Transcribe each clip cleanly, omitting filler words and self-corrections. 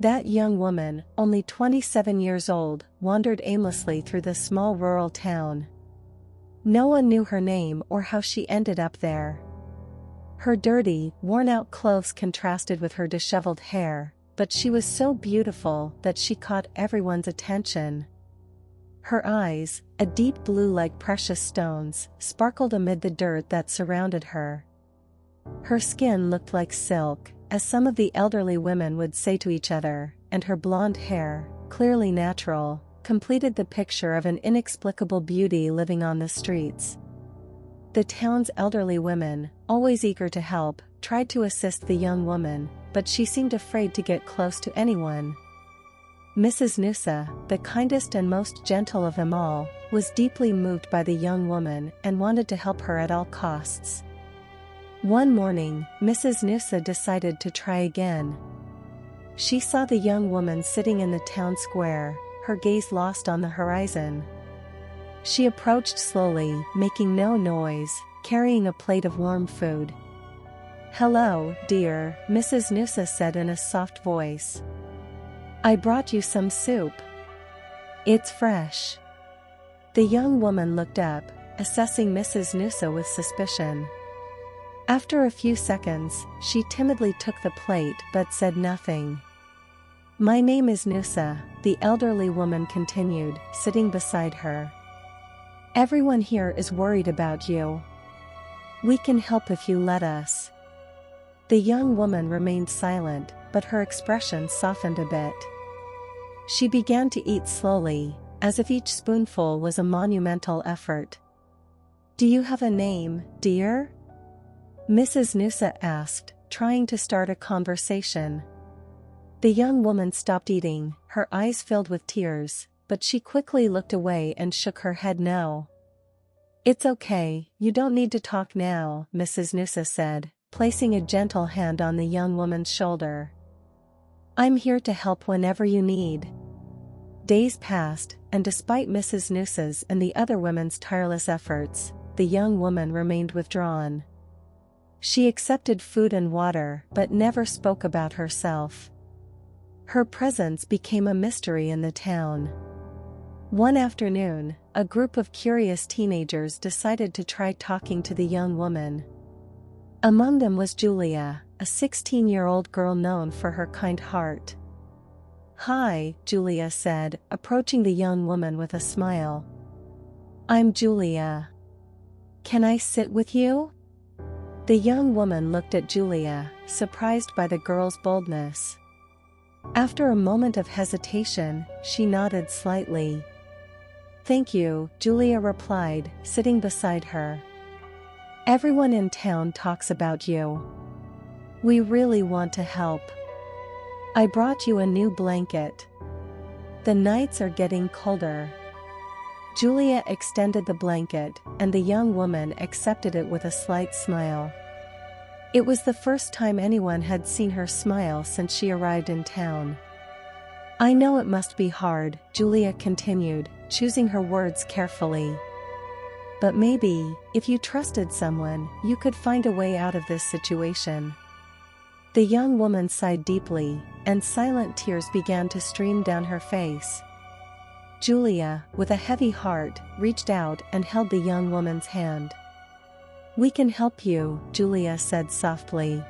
That young woman, only 27 years old, wandered aimlessly through the small rural town. No one knew her name or how she ended up there. Her dirty, worn-out clothes contrasted with her disheveled hair, but she was so beautiful that she caught everyone's attention. Her eyes, a deep blue like precious stones, sparkled amid the dirt that surrounded her. Her skin looked like silk, as some of the elderly women would say to each other, and her blonde hair, clearly natural, completed the picture of an inexplicable beauty living on the streets. The town's elderly women, always eager to help, tried to assist the young woman, but she seemed afraid to get close to anyone. Mrs. Noosa, the kindest and most gentle of them all, was deeply moved by the young woman and wanted to help her at all costs. One morning, Mrs. Noosa decided to try again. She saw the young woman sitting in the town square, her gaze lost on the horizon. She approached slowly, making no noise, carrying a plate of warm food. "Hello, dear," Mrs. Noosa said in a soft voice. "I brought you some soup. It's fresh." The young woman looked up, assessing Mrs. Noosa with suspicion. After a few seconds, she timidly took the plate but said nothing. "My name is Noosa," the elderly woman continued, sitting beside her. "Everyone here is worried about you. We can help if you let us." The young woman remained silent, but her expression softened a bit. She began to eat slowly, as if each spoonful was a monumental effort. "Do you have a name, dear?" Mrs. Noosa asked, trying to start a conversation. The young woman stopped eating, her eyes filled with tears, but she quickly looked away and shook her head no. "It's okay, you don't need to talk now," Mrs. Noosa said, placing a gentle hand on the young woman's shoulder. "I'm here to help whenever you need." Days passed, and despite Mrs. Noosa's and the other women's tireless efforts, the young woman remained withdrawn. She accepted food and water but never spoke about herself. Her presence became a mystery in the town. One afternoon, a group of curious teenagers decided to try talking to the young woman. Among them was Julia, a 16-year-old girl known for her kind heart. "Hi," Julia said, approaching the young woman with a smile. "I'm Julia. Can I sit with you?" The young woman looked at Julia, surprised by the girl's boldness. After a moment of hesitation, she nodded slightly. "Thank you," Julia replied, sitting beside her. "Everyone in town talks about you. We really want to help. I brought you a new blanket. The nights are getting colder." Julia extended the blanket, and the young woman accepted it with a slight smile. It was the first time anyone had seen her smile since she arrived in town. "I know it must be hard," Julia continued, choosing her words carefully. "But maybe, if you trusted someone, you could find a way out of this situation." The young woman sighed deeply, and silent tears began to stream down her face. Julia, with a heavy heart, reached out and held the young woman's hand. "We can help you," Julia said softly.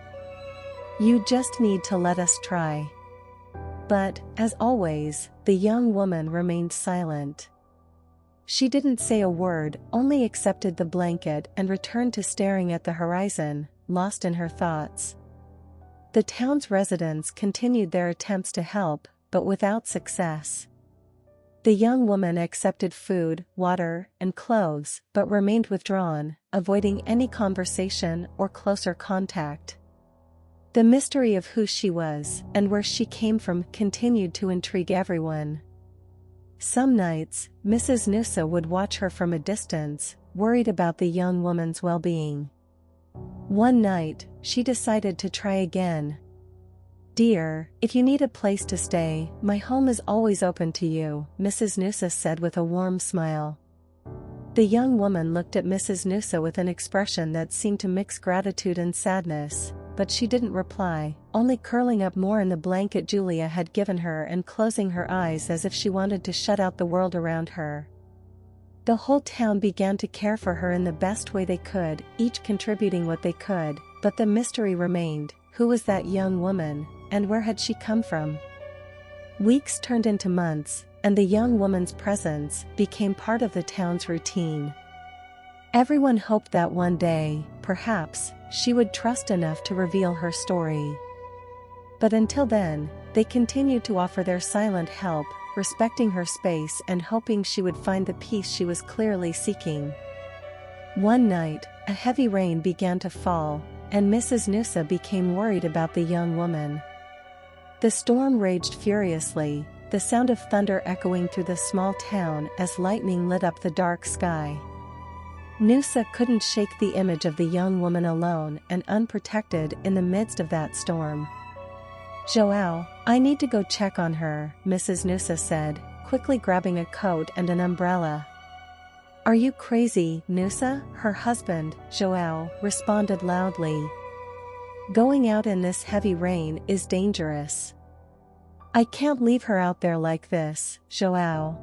"You just need to let us try." But, as always, the young woman remained silent. She didn't say a word, only accepted the blanket and returned to staring at the horizon, lost in her thoughts. The town's residents continued their attempts to help, but without success. The young woman accepted food, water, and clothes, but remained withdrawn, avoiding any conversation or closer contact. The mystery of who she was and where she came from continued to intrigue everyone. Some nights, Mrs. Noosa would watch her from a distance, worried about the young woman's well-being. One night, she decided to try again. "Dear, if you need a place to stay, my home is always open to you," Mrs. Noosa said with a warm smile. The young woman looked at Mrs. Noosa with an expression that seemed to mix gratitude and sadness, but she didn't reply, only curling up more in the blanket Julia had given her and closing her eyes as if she wanted to shut out the world around her. The whole town began to care for her in the best way they could, each contributing what they could, but the mystery remained: who was that young woman, and where had she come from? Weeks turned into months, and the young woman's presence became part of the town's routine. Everyone hoped that one day, perhaps, she would trust enough to reveal her story. But until then, they continued to offer their silent help, respecting her space and hoping she would find the peace she was clearly seeking. One night, a heavy rain began to fall, and Mrs. Noosa became worried about the young woman. The storm raged furiously, the sound of thunder echoing through the small town as lightning lit up the dark sky. Noosa couldn't shake the image of the young woman alone and unprotected in the midst of that storm. "Joao, I need to go check on her," Mrs. Noosa said, quickly grabbing a coat and an umbrella. "Are you crazy, Noosa?" her husband, Joao, responded loudly. "Going out in this heavy rain is dangerous. I can't leave her out there like this, Joao."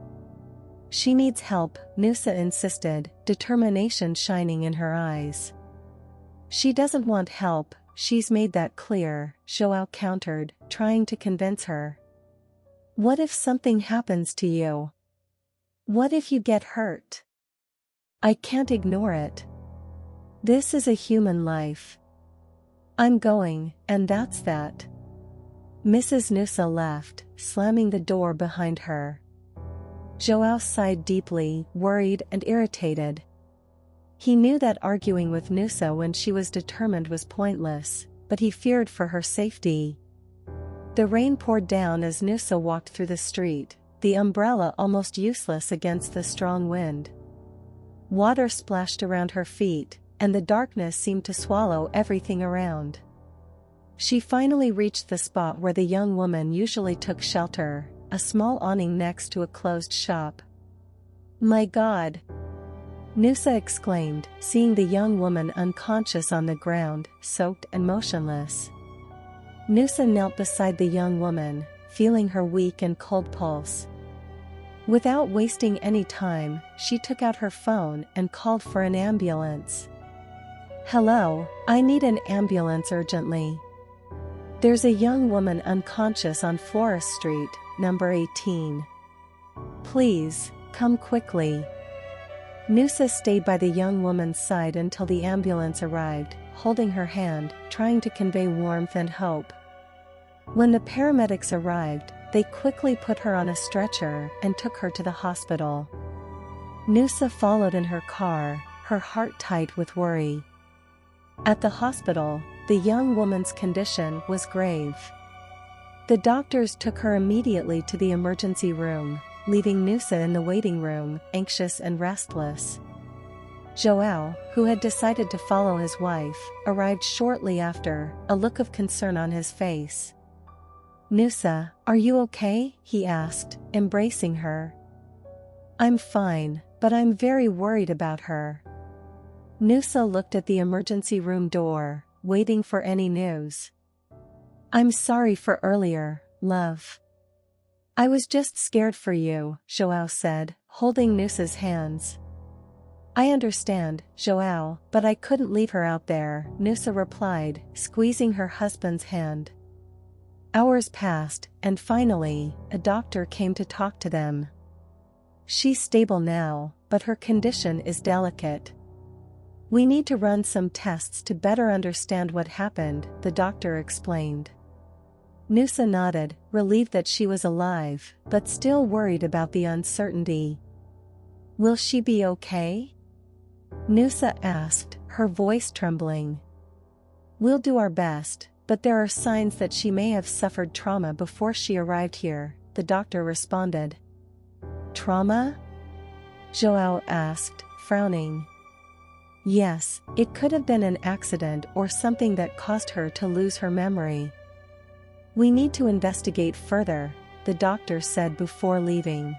"She needs help," Noosa insisted, determination shining in her eyes. "She doesn't want help, she's made that clear," Joao countered, trying to convince her. "What if something happens to you? What if you get hurt? I can't ignore it. This is a human life. I'm going, and that's that." Mrs. Noosa left, slamming the door behind her. Joao sighed deeply, worried and irritated. He knew that arguing with Noosa when she was determined was pointless, but he feared for her safety. The rain poured down as Noosa walked through the street, the umbrella almost useless against the strong wind. Water splashed around her feet, and the darkness seemed to swallow everything around. She finally reached the spot where the young woman usually took shelter, a small awning next to a closed shop. "My God!" Noosa exclaimed, seeing the young woman unconscious on the ground, soaked and motionless. Noosa knelt beside the young woman, feeling her weak and cold pulse. Without wasting any time, she took out her phone and called for an ambulance. "Hello, I need an ambulance urgently. There's a young woman unconscious on Florist Street, number 18. Please, come quickly." Noosa stayed by the young woman's side until the ambulance arrived, holding her hand, trying to convey warmth and hope. When the paramedics arrived, they quickly put her on a stretcher and took her to the hospital. Noosa followed in her car, her heart tight with worry. At the hospital, the young woman's condition was grave. The doctors took her immediately to the emergency room, leaving Noosa in the waiting room, anxious and restless. Joao, who had decided to follow his wife, arrived shortly after, a look of concern on his face. "Noosa, are you okay?" he asked, embracing her. "I'm fine, but I'm very worried about her." Noosa looked at the emergency room door, waiting for any news. "I'm sorry for earlier, love. I was just scared for you," Joao said, holding Noosa's hands. "I understand, Joao, but I couldn't leave her out there," Noosa replied, squeezing her husband's hand. Hours passed, and finally, a doctor came to talk to them. "She's stable now, but her condition is delicate. We need to run some tests to better understand what happened," the doctor explained. Noosa nodded, relieved that she was alive, but still worried about the uncertainty. "Will she be okay?" Noosa asked, her voice trembling. "We'll do our best, but there are signs that she may have suffered trauma before she arrived here," the doctor responded. "Trauma?" Joao asked, frowning. "Yes, it could have been an accident or something that caused her to lose her memory. We need to investigate further," the doctor said before leaving.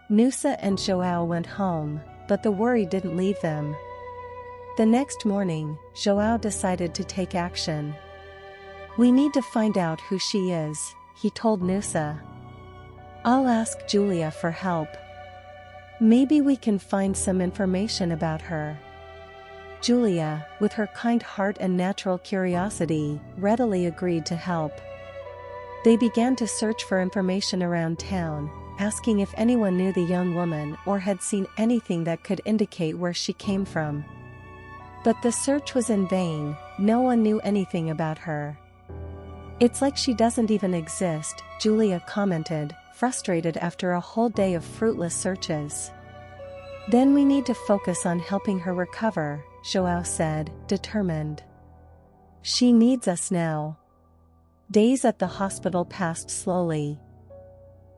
Noosa and Joao went home, but the worry didn't leave them. The next morning, Joao decided to take action. We need to find out who she is, he told Noosa. I'll ask Julia for help. Maybe we can find some information about her. Julia, with her kind heart and natural curiosity, readily agreed to help. They began to search for information around town, asking if anyone knew the young woman or had seen anything that could indicate where she came from. But the search was in vain, no one knew anything about her. It's like she doesn't even exist, Julia commented, frustrated after a whole day of fruitless searches. Then we need to focus on helping her recover, João said, determined. She needs us now. Days at the hospital passed slowly.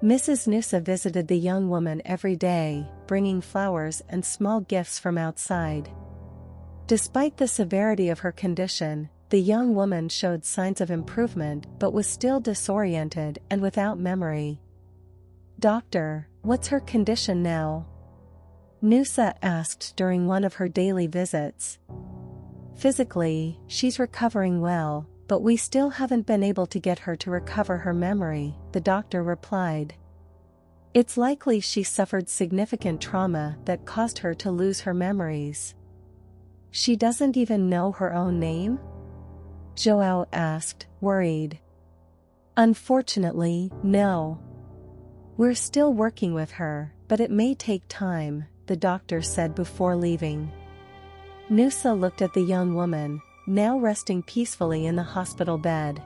Mrs. Noosa visited the young woman every day, bringing flowers and small gifts from outside. Despite the severity of her condition, the young woman showed signs of improvement but was still disoriented and without memory. Doctor, what's her condition now? Noosa asked during one of her daily visits. Physically, she's recovering well, but we still haven't been able to get her to recover her memory, the doctor replied. It's likely she suffered significant trauma that caused her to lose her memories. She doesn't even know her own name? João asked, worried. Unfortunately, no. We're still working with her, but it may take time, the doctor said before leaving. Noosa looked at the young woman, now resting peacefully in the hospital bed.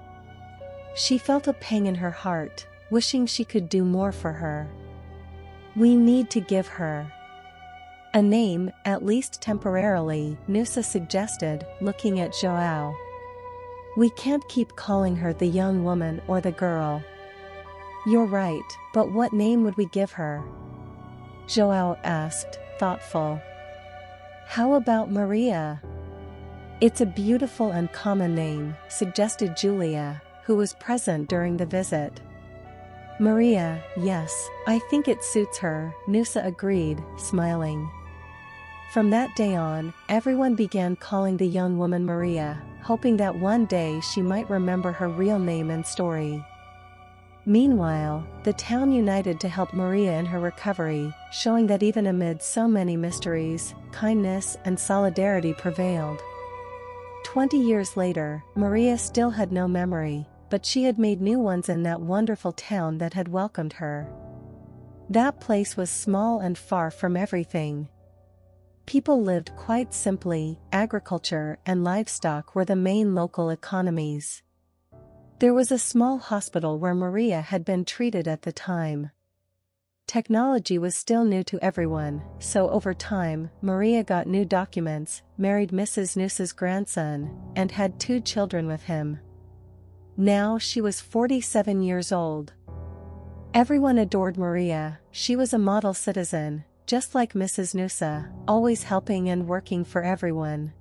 She felt a pang in her heart, wishing she could do more for her. We need to give her a name, at least temporarily, Noosa suggested, looking at João. We can't keep calling her the young woman or the girl. You're right, but what name would we give her? João asked, thoughtful. How about Maria? It's a beautiful and common name, suggested Julia, who was present during the visit. Maria, yes, I think it suits her, Noosa agreed, smiling. From that day on, everyone began calling the young woman Maria, hoping that one day she might remember her real name and story. Meanwhile, the town united to help Maria in her recovery, showing that even amid so many mysteries, kindness and solidarity prevailed. 20 years later, Maria still had no memory, but she had made new ones in that wonderful town that had welcomed her. That place was small and far from everything. People lived quite simply, agriculture and livestock were the main local economies. There was a small hospital where Maria had been treated at the time. Technology was still new to everyone, so over time, Maria got new documents, married Mrs. Noosa's grandson, and had 2 children with him. Now she was 47 years old. Everyone adored Maria, she was a model citizen, just like Mrs. Noosa, always helping and working for everyone.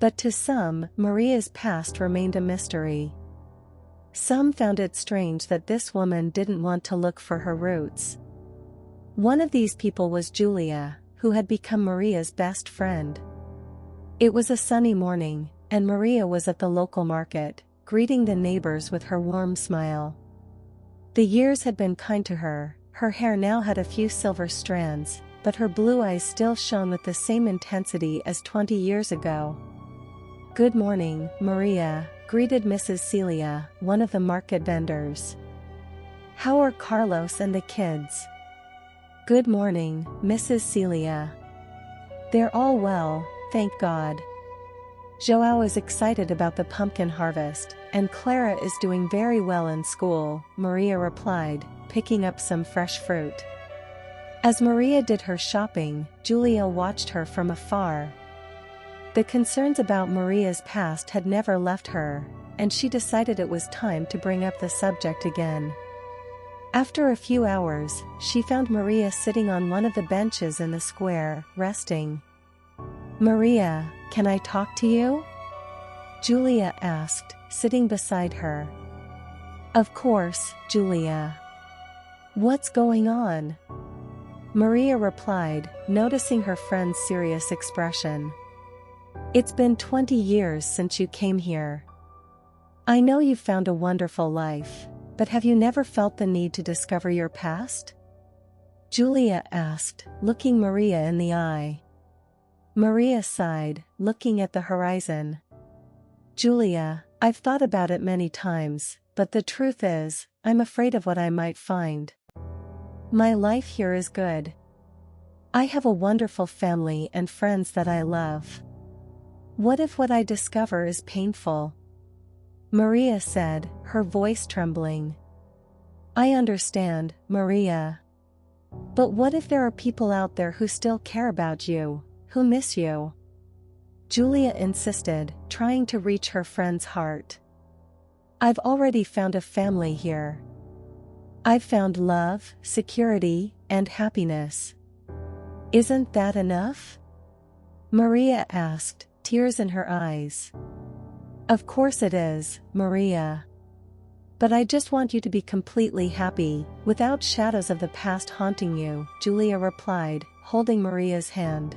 But to some, Maria's past remained a mystery. Some found it strange that this woman didn't want to look for her roots. One of these people was Julia, who had become Maria's best friend. It was a sunny morning, and Maria was at the local market, greeting the neighbors with her warm smile. The years had been kind to her. Her hair now had a few silver strands, but her blue eyes still shone with the same intensity as 20 years ago. Good morning, Maria, greeted Mrs. Celia, one of the market vendors. How are Carlos and the kids? Good morning, Mrs. Celia. They're all well, thank God. João is excited about the pumpkin harvest, and Clara is doing very well in school, Maria replied, picking up some fresh fruit. As Maria did her shopping, Julia watched her from afar. The concerns about Maria's past had never left her, and she decided it was time to bring up the subject again. After a few hours, she found Maria sitting on one of the benches in the square, resting. Maria, can I talk to you? Julia asked, sitting beside her. Of course, Julia. What's going on? Maria replied, noticing her friend's serious expression. It's been 20 years since you came here. I know you've found a wonderful life, but have you never felt the need to discover your past? Julia asked, looking Maria in the eye. Maria sighed, looking at the horizon. Julia, I've thought about it many times, but the truth is, I'm afraid of what I might find. My life here is good. I have a wonderful family and friends that I love. What if what I discover is painful? Maria said, her voice trembling. I understand, Maria. But what if there are people out there who still care about you, who miss you? Julia insisted, trying to reach her friend's heart. I've already found a family here. I've found love, security, and happiness. Isn't that enough? Maria asked, tears in her eyes. Of course it is, Maria. But I just want you to be completely happy, without shadows of the past haunting you, Julia replied, holding Maria's hand.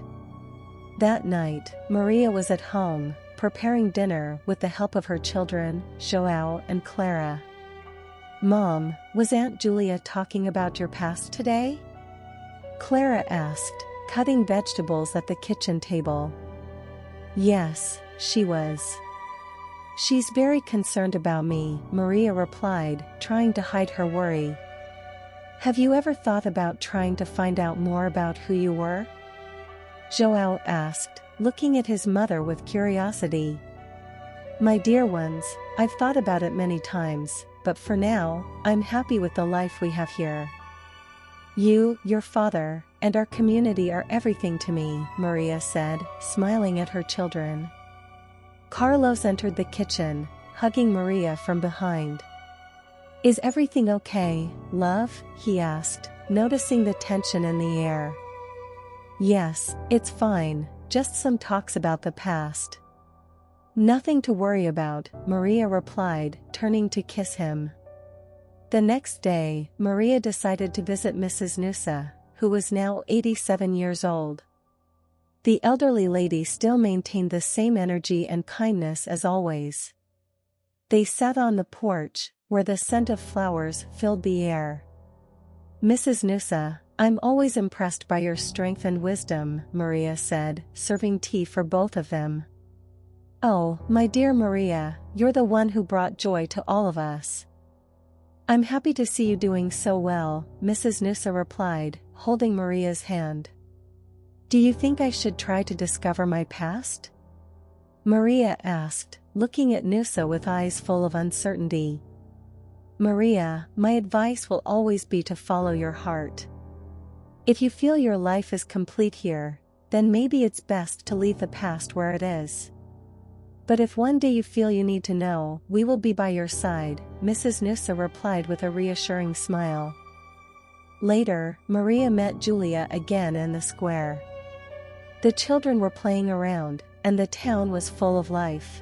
That night, Maria was at home, preparing dinner with the help of her children, João and Clara. Mom, was Aunt Julia talking about your past today? Clara asked, cutting vegetables at the kitchen table. Yes, she was. She's very concerned about me, Maria replied, trying to hide her worry. Have you ever thought about trying to find out more about who you were? João asked, looking at his mother with curiosity. My dear ones, I've thought about it many times, but for now, I'm happy with the life we have here. You, your father, and our community are everything to me, Maria said, smiling at her children. Carlos entered the kitchen, hugging Maria from behind. Is everything okay, love? He asked, noticing the tension in the air. Yes, it's fine, just some talks about the past. Nothing to worry about, Maria replied, turning to kiss him. The next day, Maria decided to visit Mrs. Nusa, who was now 87 years old. The elderly lady still maintained the same energy and kindness as always. They sat on the porch, where the scent of flowers filled the air. Mrs. Nusa, I'm always impressed by your strength and wisdom, Maria said, serving tea for both of them. Oh, my dear Maria, you're the one who brought joy to all of us. I'm happy to see you doing so well, Mrs. Nusa replied, holding Maria's hand. Do you think I should try to discover my past? Maria asked, looking at Nusa with eyes full of uncertainty. Maria, my advice will always be to follow your heart. If you feel your life is complete here, then maybe it's best to leave the past where it is. But if one day you feel you need to know, we will be by your side, Mrs. Nusa replied with a reassuring smile. Later, Maria met Julia again in the square. The children were playing around, and the town was full of life.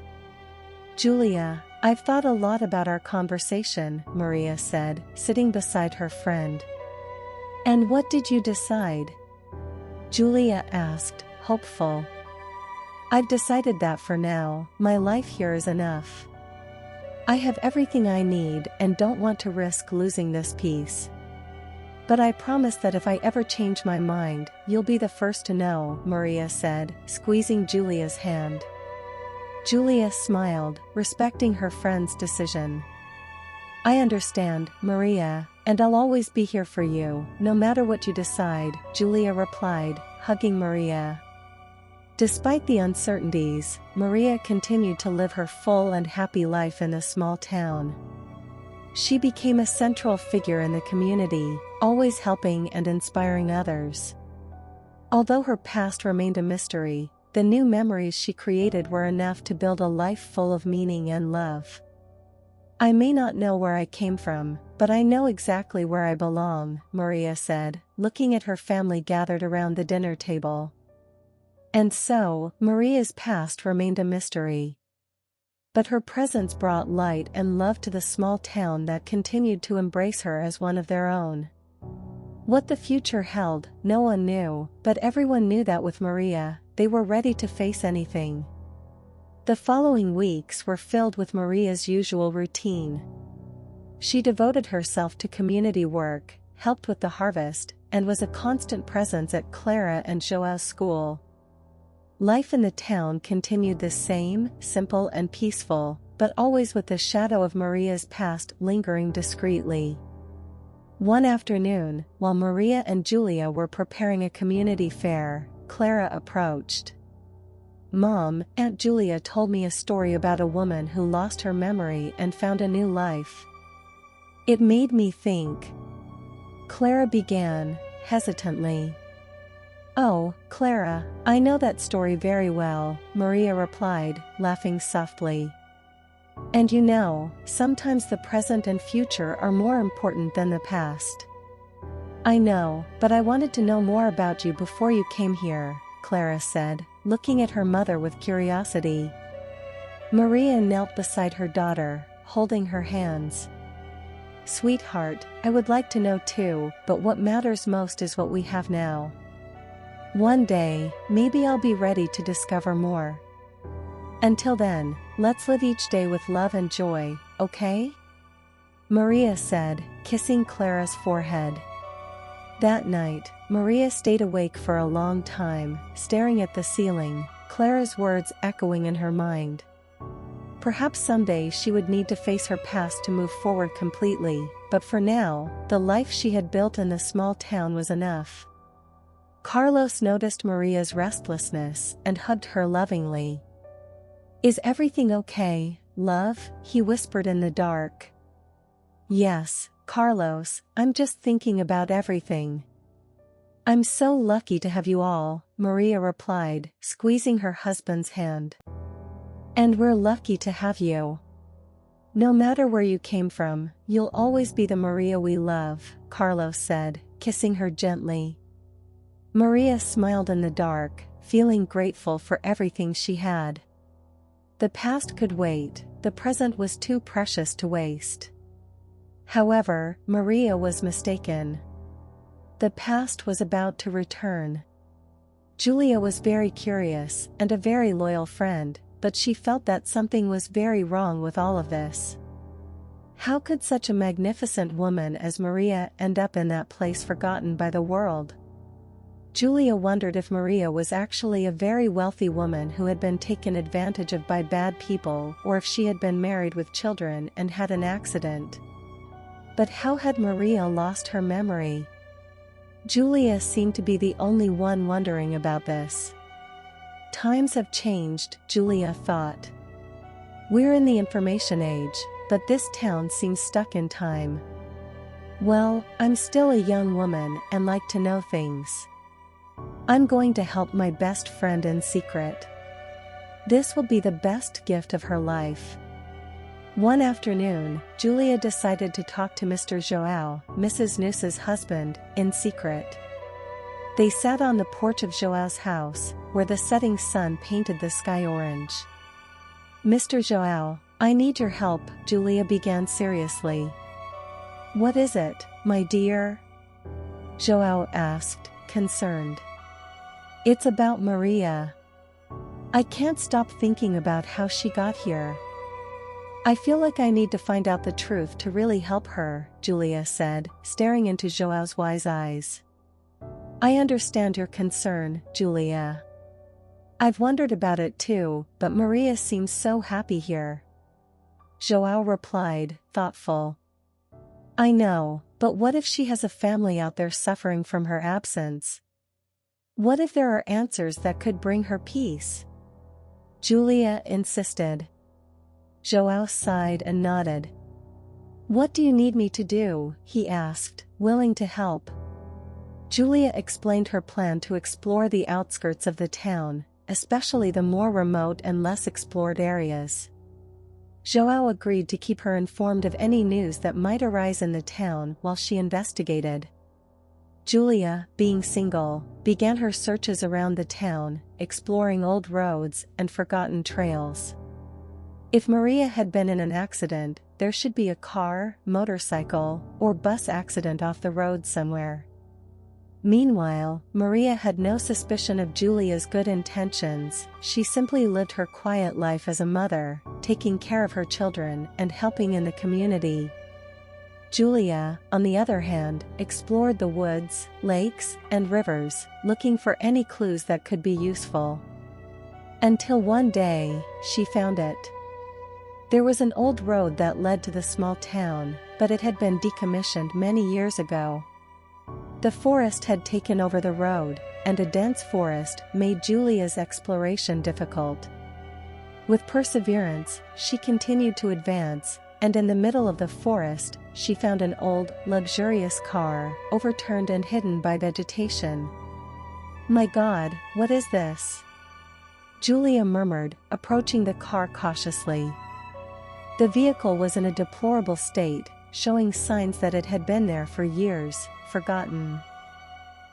Julia, I've thought a lot about our conversation, Maria said, sitting beside her friend. And what did you decide? Julia asked, hopeful. I've decided that for now, my life here is enough. I have everything I need and don't want to risk losing this piece. But I promise that if I ever change my mind, you'll be the first to know, Maria said, squeezing Julia's hand. Julia smiled, respecting her friend's decision. I understand, Maria, and I'll always be here for you, no matter what you decide, Julia replied, hugging Maria. Despite the uncertainties, Maria continued to live her full and happy life in a small town. She became a central figure in the community, always helping and inspiring others. Although her past remained a mystery, the new memories she created were enough to build a life full of meaning and love. I may not know where I came from, but I know exactly where I belong, Maria said, looking at her family gathered around the dinner table. And so, Maria's past remained a mystery. But her presence brought light and love to the small town that continued to embrace her as one of their own. What the future held, no one knew, but everyone knew that with Maria, they were ready to face anything. The following weeks were filled with Maria's usual routine. She devoted herself to community work, helped with the harvest, and was a constant presence at Clara and Joao's school. Life in the town continued the same, simple and peaceful, but always with the shadow of Maria's past lingering discreetly. One afternoon, while Maria and Julia were preparing a community fair, Clara approached. "Mom, Aunt Julia told me a story about a woman who lost her memory and found a new life. It made me think." Clara began, hesitantly. "Oh, Clara, I know that story very well," Maria replied, laughing softly. "And you know, sometimes the present and future are more important than the past." "I know, but I wanted to know more about you before you came here," Clara said, looking at her mother with curiosity. Maria knelt beside her daughter, holding her hands. "Sweetheart, I would like to know too, but what matters most is what we have now. One day, maybe I'll be ready to discover more. Until then, let's live each day with love and joy, okay?" Maria said, kissing Clara's forehead. That night, Maria stayed awake for a long time, staring at the ceiling, Clara's words echoing in her mind. Perhaps someday she would need to face her past to move forward completely, but for now, the life she had built in the small town was enough. Carlos noticed Maria's restlessness and hugged her lovingly. "Is everything okay, love?" he whispered in the dark. "Yes, Carlos, I'm just thinking about everything." "I'm so lucky to have you all," Maria replied, squeezing her husband's hand. "And we're lucky to have you. No matter where you came from, you'll always be the Maria we love," Carlos said, kissing her gently. Maria smiled in the dark, feeling grateful for everything she had. The past could wait, the present was too precious to waste. However, Maria was mistaken. The past was about to return. Julia was very curious and a very loyal friend, but she felt that something was very wrong with all of this. How could such a magnificent woman as Maria end up in that place forgotten by the world? Julia wondered if Maria was actually a very wealthy woman who had been taken advantage of by bad people, or if she had been married with children and had an accident. But how had Maria lost her memory? Julia seemed to be the only one wondering about this. Times have changed, Julia thought. We're in the information age, but this town seems stuck in time. Well, I'm still a young woman and like to know things. I'm going to help my best friend in secret. This will be the best gift of her life. One afternoon, Julia decided to talk to Mr. Joao, Mrs. Noosa's husband, in secret. They sat on the porch of Joao's house, where the setting sun painted the sky orange. "Mr. Joao, I need your help," Julia began seriously. "What is it, my dear?" Joao asked, concerned. "It's about Maria. I can't stop thinking about how she got here. I feel like I need to find out the truth to really help her," Julia said, staring into Joao's wise eyes. "I understand your concern, Julia. I've wondered about it too, but Maria seems so happy here." Joao replied, thoughtful. "I know, but what if she has a family out there suffering from her absence? What if there are answers that could bring her peace?" Julia insisted. Joao sighed and nodded. "What do you need me to do?" he asked, willing to help. Julia explained her plan to explore the outskirts of the town, especially the more remote and less explored areas. Joao agreed to keep her informed of any news that might arise in the town while she investigated. Julia, being single, began her searches around the town, exploring old roads and forgotten trails. If Maria had been in an accident, there should be a car, motorcycle, or bus accident off the road somewhere. Meanwhile, Maria had no suspicion of Julia's good intentions. She simply lived her quiet life as a mother, taking care of her children and helping in the community. Julia, on the other hand, explored the woods, lakes, and rivers, looking for any clues that could be useful. Until one day, she found it. There was an old road that led to the small town, but it had been decommissioned many years ago. The forest had taken over the road, and a dense forest made Julia's exploration difficult. With perseverance, she continued to advance, and in the middle of the forest, she found an old, luxurious car, overturned and hidden by vegetation. "My God, what is this?" Julia murmured, approaching the car cautiously. The vehicle was in a deplorable state, showing signs that it had been there for years, forgotten.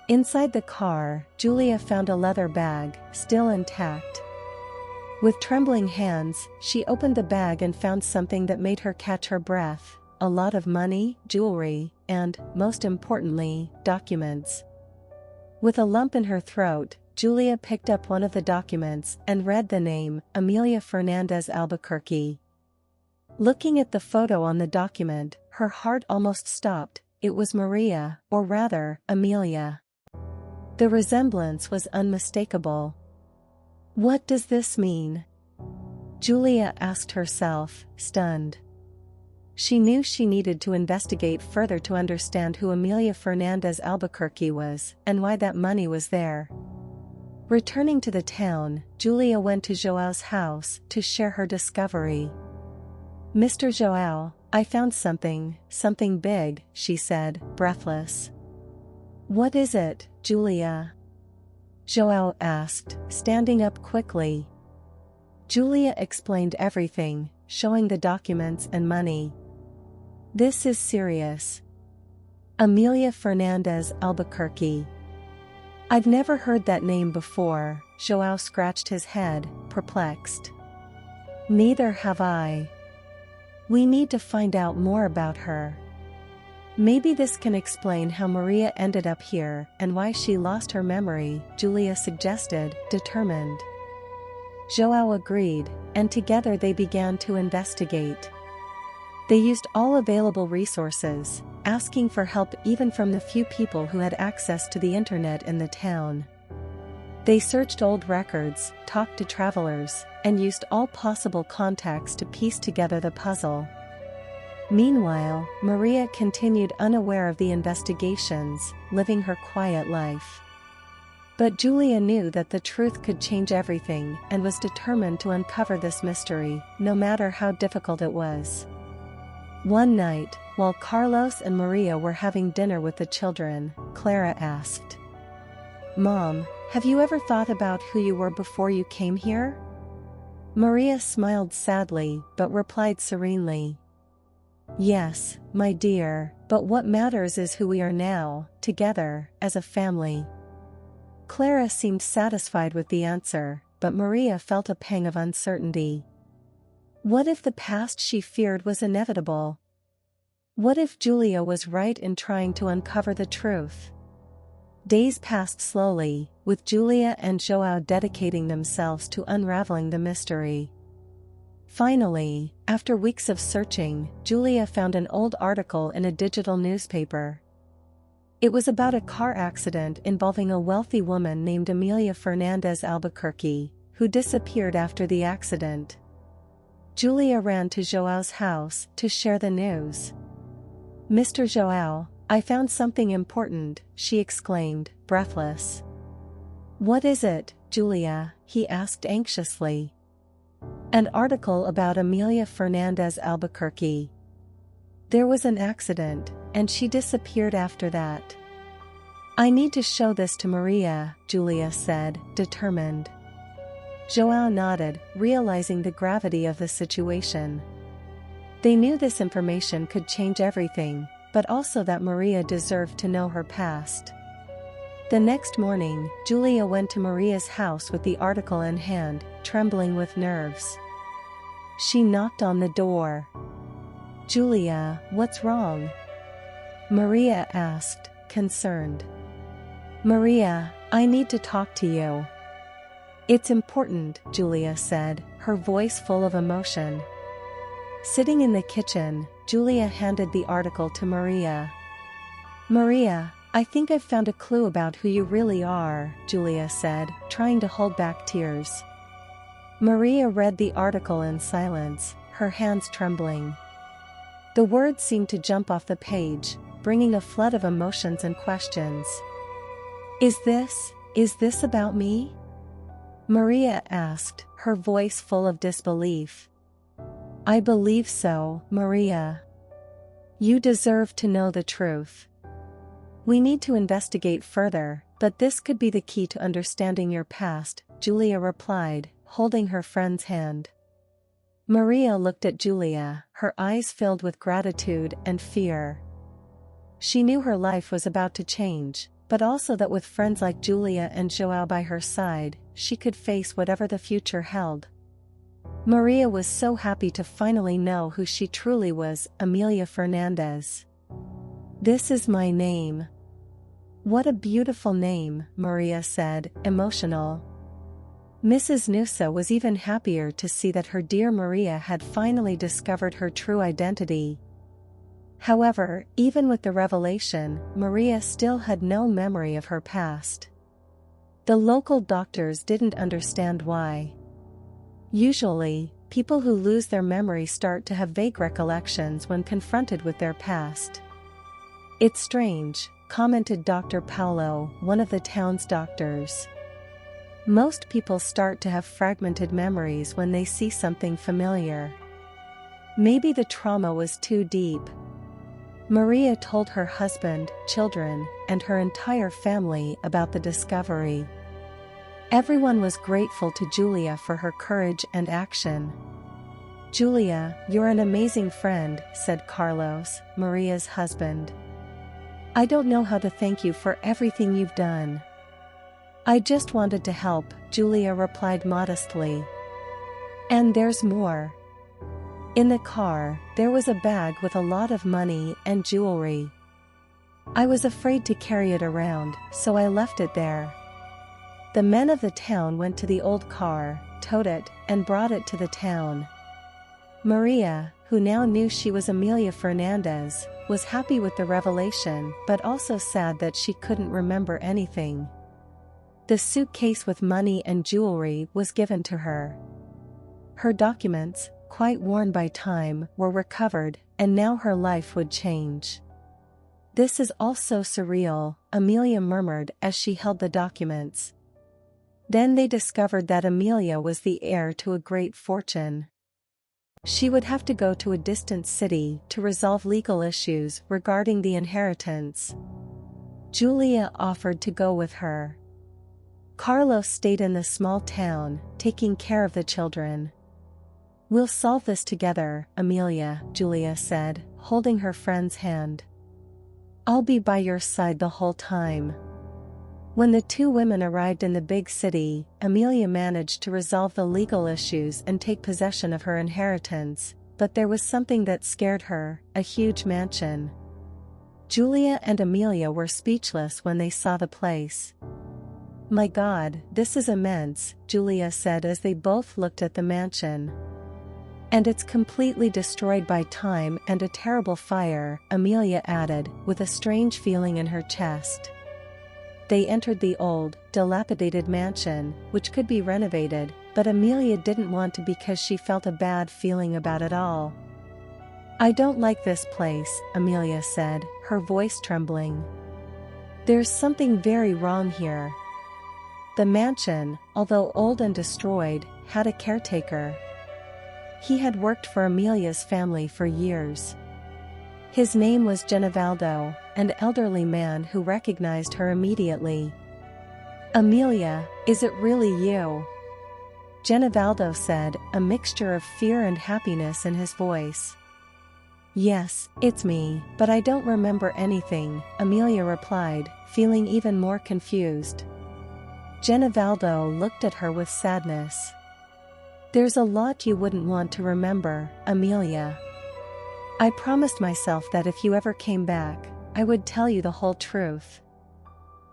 Inside the car, Julia found a leather bag, still intact. With trembling hands, she opened the bag and found something that made her catch her breath: a lot of money, jewelry, and, most importantly, documents. With a lump in her throat, Julia picked up one of the documents and read the name, Amelia Fernandez Albuquerque. Looking at the photo on the document, her heart almost stopped. It was Maria, or rather, Amelia. The resemblance was unmistakable. What does this mean? Julia asked herself, stunned. She knew she needed to investigate further to understand who Amelia Fernandez Albuquerque was, and why that money was there. Returning to the town, Julia went to Joao's house to share her discovery. "Mr. Joao, I found something big," she said, breathless. "What is it, Julia?" Joao asked, standing up quickly. Julia explained everything, showing the documents and money. "This is serious. Amelia Fernandez Albuquerque. I've never heard that name before." Joao scratched his head, perplexed. "Neither have I. We need to find out more about her. Maybe this can explain how Maria ended up here and why she lost her memory," Julia suggested, determined. Joao agreed, and together they began to investigate. They used all available resources, asking for help even from the few people who had access to the internet in the town. They searched old records, talked to travelers, and used all possible contacts to piece together the puzzle. Meanwhile, Maria continued unaware of the investigations, living her quiet life. But Julia knew that the truth could change everything and was determined to uncover this mystery, no matter how difficult it was. One night, while Carlos and Maria were having dinner with the children, Clara asked, "Mom, have you ever thought about who you were before you came here?" Maria smiled sadly but replied serenely, "Yes, my dear, but what matters is who we are now, together, as a family." Clara seemed satisfied with the answer, but Maria felt a pang of uncertainty. What if the past she feared was inevitable? What if Julia was right in trying to uncover the truth? Days passed slowly, with Julia and Joao dedicating themselves to unraveling the mystery. Finally, after weeks of searching, Julia found an old article in a digital newspaper. It was about a car accident involving a wealthy woman named Amelia Fernandez Albuquerque, who disappeared after the accident. Julia ran to Joao's house to share the news. "Mr. Joao, I found something important," she exclaimed, breathless. "What is it, Julia?" he asked anxiously. "An article about Amelia Fernandez Albuquerque. There was an accident, and she disappeared after that." "I need to show this to Maria," Julia said, determined. Joao nodded, realizing the gravity of the situation. They knew this information could change everything, but also that Maria deserved to know her past. The next morning, Julia went to Maria's house with the article in hand, trembling with nerves. She knocked on the door. "Julia, what's wrong?" Maria asked, concerned. Maria, I need to talk to you. It's important, Julia said, her voice full of emotion. Sitting in the kitchen, Julia handed the article to Maria. Maria, I think I've found a clue about who you really are, Julia said, trying to hold back tears. Maria read the article in silence, her hands trembling. The words seemed to jump off the page, bringing a flood of emotions and questions. Is this about me? Maria asked, her voice full of disbelief. I believe so, Maria. You deserve to know the truth. We need to investigate further, but this could be the key to understanding your past, Julia replied, holding her friend's hand. Maria looked at Julia, her eyes filled with gratitude and fear. She knew her life was about to change, but also that with friends like Julia and Joao by her side, she could face whatever the future held. Maria was so happy to finally know who she truly was, Amelia Fernandez. This is my name. What a beautiful name, Maria said, emotional. Mrs. Nusa was even happier to see that her dear Maria had finally discovered her true identity. However, even with the revelation, Maria still had no memory of her past. The local doctors didn't understand why. Usually, people who lose their memory start to have vague recollections when confronted with their past. It's strange, commented Dr. Paulo, one of the town's doctors. Most people start to have fragmented memories when they see something familiar. Maybe the trauma was too deep. Maria told her husband, children, and her entire family about the discovery. Everyone was grateful to Julia for her courage and action. Julia, you're an amazing friend, said Carlos, Maria's husband. I don't know how to thank you for everything you've done. I just wanted to help, Julia replied modestly. And there's more. In the car, there was a bag with a lot of money and jewelry. I was afraid to carry it around, so I left it there. The men of the town went to the old car, towed it, and brought it to the town. Maria, who now knew she was Amelia Fernandez, was happy with the revelation but also sad that she couldn't remember anything. The suitcase with money and jewelry was given to her. Her documents, quite worn by time, were recovered, and now her life would change. This is all so surreal, Amelia murmured as she held the documents. Then they discovered that Amelia was the heir to a great fortune. She would have to go to a distant city to resolve legal issues regarding the inheritance. Julia offered to go with her. Carlos stayed in the small town, taking care of the children. We'll solve this together, Amelia, Julia said, holding her friend's hand. I'll be by your side the whole time. When the two women arrived in the big city, Amelia managed to resolve the legal issues and take possession of her inheritance, but there was something that scared her, a huge mansion. Julia and Amelia were speechless when they saw the place. My God, this is immense, Julia said as they both looked at the mansion. And it's completely destroyed by time and a terrible fire, Amelia added, with a strange feeling in her chest. They entered the old, dilapidated mansion, which could be renovated, but Amelia didn't want to because she felt a bad feeling about it all. I don't like this place, Amelia said, her voice trembling. There's something very wrong here. The mansion, although old and destroyed, had a caretaker. He had worked for Amelia's family for years. His name was Genovaldo, an elderly man who recognized her immediately. Amelia, is it really you? Genovaldo said, a mixture of fear and happiness in his voice. Yes, it's me, but I don't remember anything, Amelia replied, feeling even more confused. Genovaldo looked at her with sadness. There's a lot you wouldn't want to remember, Amelia. I promised myself that if you ever came back, I would tell you the whole truth.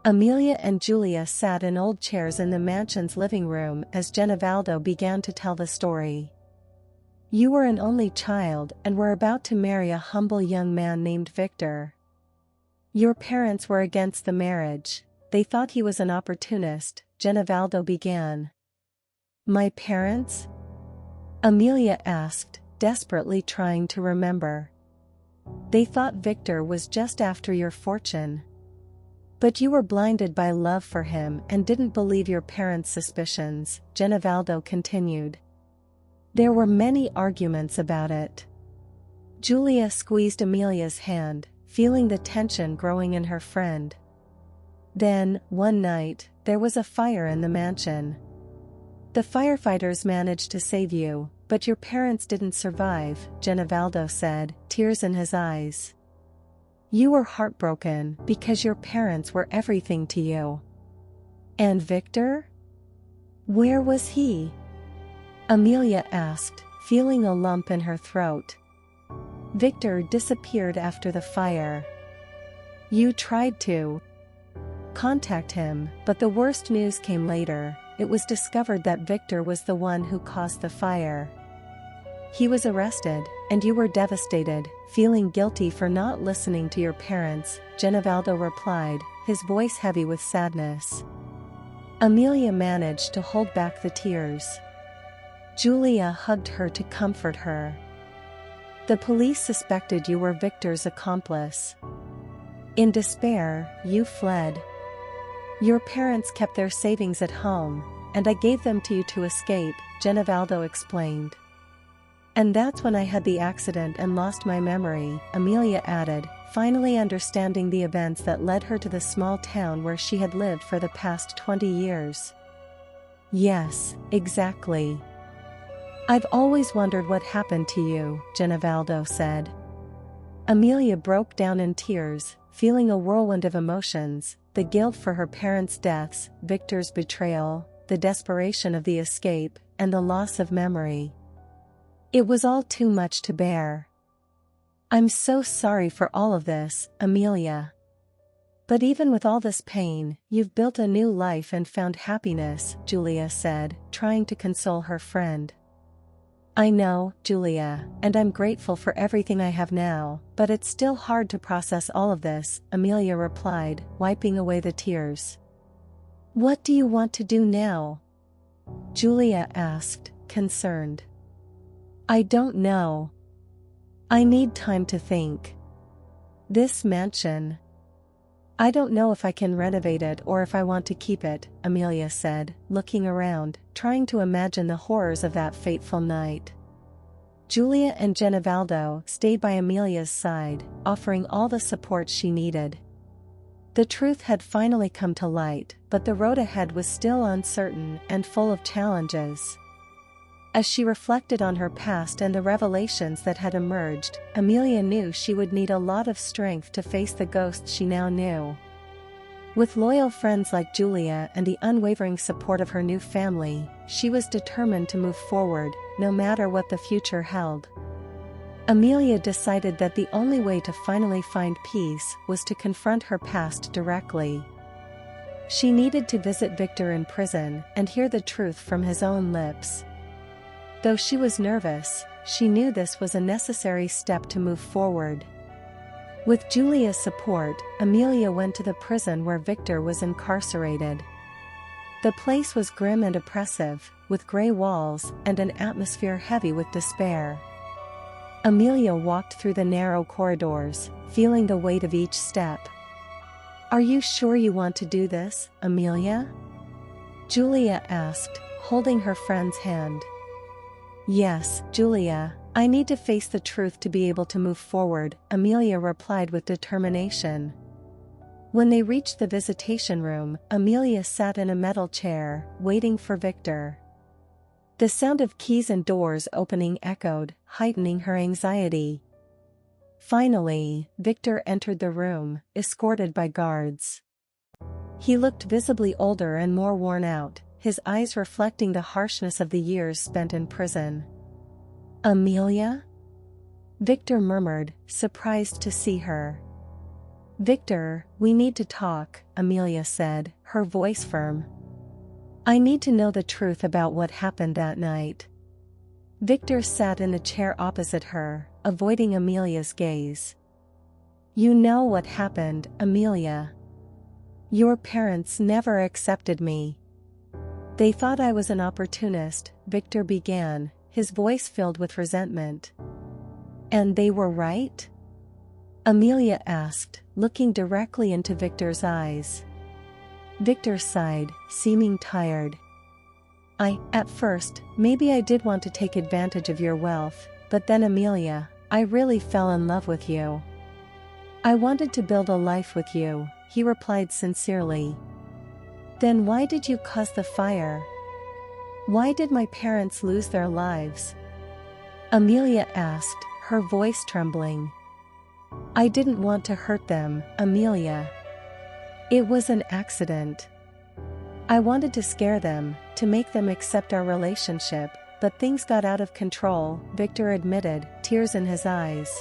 Amelia and Julia sat in old chairs in the mansion's living room as Genivaldo began to tell the story. You were an only child and were about to marry a humble young man named Victor. Your parents were against the marriage. They thought he was an opportunist, Genivaldo began. My parents? Amelia asked, desperately trying to remember. They thought Victor was just after your fortune. But you were blinded by love for him and didn't believe your parents' suspicions, Genivaldo continued. There were many arguments about it. Julia squeezed Amelia's hand, feeling the tension growing in her friend. Then, one night, there was a fire in the mansion. The firefighters managed to save you, but your parents didn't survive, Genivaldo said, tears in his eyes. You were heartbroken because your parents were everything to you. And Victor? Where was he? Amelia asked, feeling a lump in her throat. Victor disappeared after the fire. You tried to contact him, but the worst news came later. It was discovered that Victor was the one who caused the fire. He was arrested, and you were devastated, feeling guilty for not listening to your parents, Genivaldo replied, his voice heavy with sadness. Amelia managed to hold back the tears. Julia hugged her to comfort her. The police suspected you were Victor's accomplice. In despair, you fled. Your parents kept their savings at home, and I gave them to you to escape, Genivaldo explained. And that's when I had the accident and lost my memory, Amelia added, finally understanding the events that led her to the small town where she had lived for the past 20 years. Yes, exactly. I've always wondered what happened to you, Genivaldo said. Amelia broke down in tears, feeling a whirlwind of emotions, the guilt for her parents' deaths, Victor's betrayal, the desperation of the escape, and the loss of memory. It was all too much to bear. I'm so sorry for all of this, Amelia. But even with all this pain, you've built a new life and found happiness, Julia said, trying to console her friend. I know, Julia, and I'm grateful for everything I have now, but it's still hard to process all of this, Amelia replied, wiping away the tears. What do you want to do now? Julia asked, concerned. I don't know. I need time to think. This mansion. I don't know if I can renovate it or if I want to keep it, Amelia said, looking around, trying to imagine the horrors of that fateful night. Julia and Genivaldo stayed by Amelia's side, offering all the support she needed. The truth had finally come to light, but the road ahead was still uncertain and full of challenges. As she reflected on her past and the revelations that had emerged, Amelia knew she would need a lot of strength to face the ghosts she now knew. With loyal friends like Julia and the unwavering support of her new family, she was determined to move forward, no matter what the future held. Amelia decided that the only way to finally find peace was to confront her past directly. She needed to visit Victor in prison and hear the truth from his own lips. Though she was nervous, she knew this was a necessary step to move forward. With Julia's support, Amelia went to the prison where Victor was incarcerated. The place was grim and oppressive, with gray walls and an atmosphere heavy with despair. Amelia walked through the narrow corridors, feeling the weight of each step. Are you sure you want to do this, Amelia? Julia asked, holding her friend's hand. Yes, Julia, I need to face the truth to be able to move forward, Amelia replied with determination. When they reached the visitation room, Amelia sat in a metal chair, waiting for Victor. The sound of keys and doors opening echoed, heightening her anxiety. Finally, Victor entered the room, escorted by guards. He looked visibly older and more worn out, his eyes reflecting the harshness of the years spent in prison. Amelia? Victor murmured, surprised to see her. Victor, we need to talk, Amelia said, her voice firm. I need to know the truth about what happened that night. Victor sat in the chair opposite her, avoiding Amelia's gaze. You know what happened, Amelia. Your parents never accepted me. They thought I was an opportunist, Victor began, his voice filled with resentment. And they were right? Amelia asked, looking directly into Victor's eyes. Victor sighed, seeming tired. At first, maybe I did want to take advantage of your wealth, but then Amelia, I really fell in love with you. I wanted to build a life with you, he replied sincerely. Then why did you cause the fire? Why did my parents lose their lives? Amelia asked, her voice trembling. I didn't want to hurt them, Amelia. It was an accident. I wanted to scare them, to make them accept our relationship, but things got out of control, Victor admitted, tears in his eyes.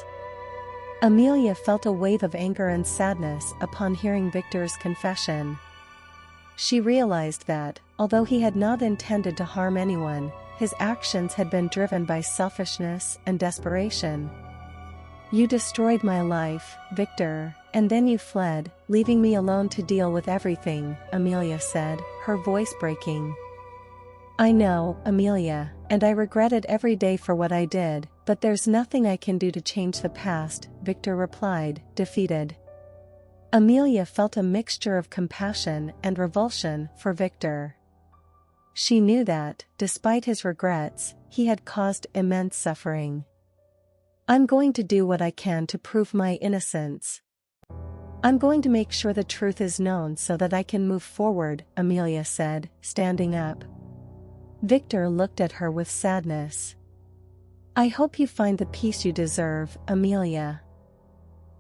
Amelia felt a wave of anger and sadness upon hearing Victor's confession. She realized that, although he had not intended to harm anyone, his actions had been driven by selfishness and desperation. You destroyed my life, Victor, and then you fled, leaving me alone to deal with everything, Amelia said, her voice breaking. I know, Amelia, and I regret it every day for what I did, but there's nothing I can do to change the past, Victor replied, defeated. Amelia felt a mixture of compassion and revulsion for Victor. She knew that, despite his regrets, he had caused immense suffering. I'm going to do what I can to prove my innocence. I'm going to make sure the truth is known so that I can move forward, Amelia said, standing up. Victor looked at her with sadness. I hope you find the peace you deserve, Amelia.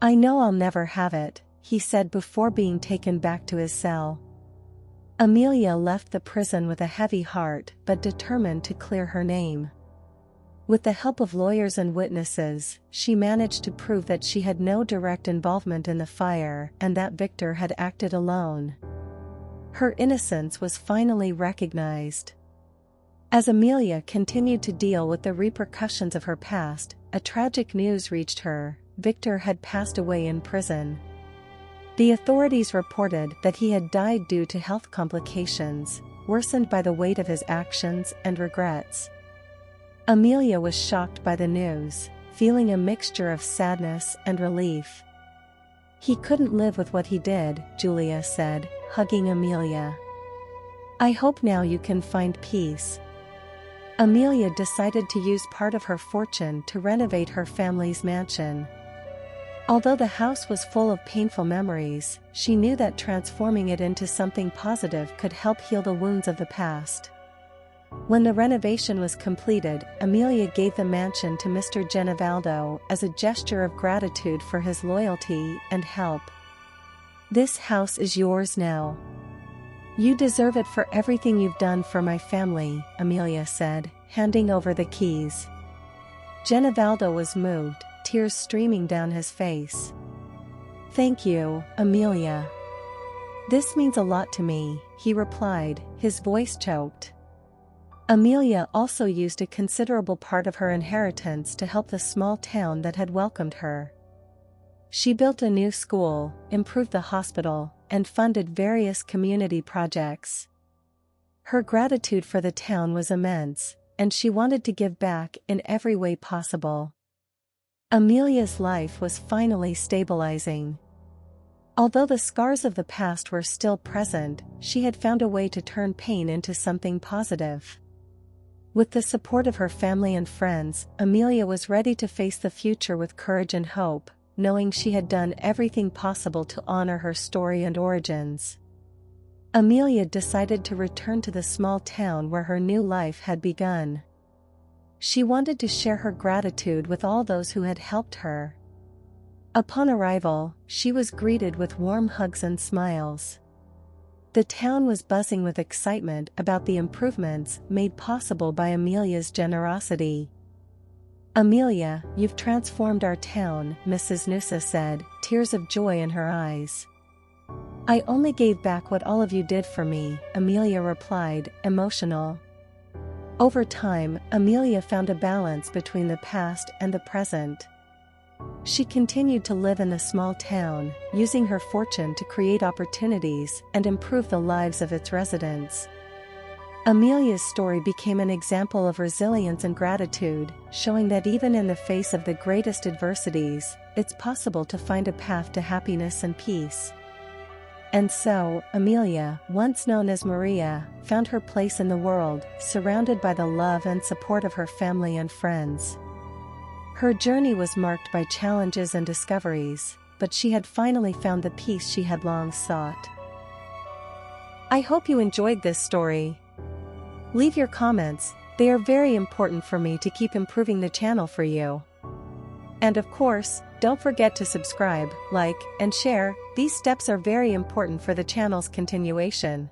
I know I'll never have it, he said before being taken back to his cell. Amelia left the prison with a heavy heart but determined to clear her name. With the help of lawyers and witnesses, she managed to prove that she had no direct involvement in the fire and that Victor had acted alone. Her innocence was finally recognized. As Amelia continued to deal with the repercussions of her past, a tragic news reached her: Victor had passed away in prison. The authorities reported that he had died due to health complications, worsened by the weight of his actions and regrets. Amelia was shocked by the news, feeling a mixture of sadness and relief. He couldn't live with what he did, Julia said, hugging Amelia. I hope now you can find peace. Amelia decided to use part of her fortune to renovate her family's mansion. Although the house was full of painful memories, she knew that transforming it into something positive could help heal the wounds of the past. When the renovation was completed, Amelia gave the mansion to Mr. Genovaldo as a gesture of gratitude for his loyalty and help. This house is yours now. You deserve it for everything you've done for my family, Amelia said, handing over the keys. Genovaldo was moved, tears streaming down his face. Thank you, Amelia. This means a lot to me, he replied, his voice choked. Amelia also used a considerable part of her inheritance to help the small town that had welcomed her. She built a new school, improved the hospital, and funded various community projects. Her gratitude for the town was immense, and she wanted to give back in every way possible. Amelia's life was finally stabilizing. Although the scars of the past were still present, she had found a way to turn pain into something positive. With the support of her family and friends, Amelia was ready to face the future with courage and hope, knowing she had done everything possible to honor her story and origins. Amelia decided to return to the small town where her new life had begun. She wanted to share her gratitude with all those who had helped her. Upon arrival, she was greeted with warm hugs and smiles. The town was buzzing with excitement about the improvements made possible by Amelia's generosity. Amelia, you've transformed our town, Mrs. Noosa said, tears of joy in her eyes. I only gave back what all of you did for me, Amelia replied, emotional. Over time, Amelia found a balance between the past and the present. She continued to live in the small town, using her fortune to create opportunities and improve the lives of its residents. Amelia's story became an example of resilience and gratitude, showing that even in the face of the greatest adversities, it's possible to find a path to happiness and peace. And so, Amelia, once known as Maria, found her place in the world, surrounded by the love and support of her family and friends. Her journey was marked by challenges and discoveries, but she had finally found the peace she had long sought. I hope you enjoyed this story. Leave your comments, they are very important for me to keep improving the channel for you. And of course, don't forget to subscribe, like, and share. These steps are very important for the channel's continuation.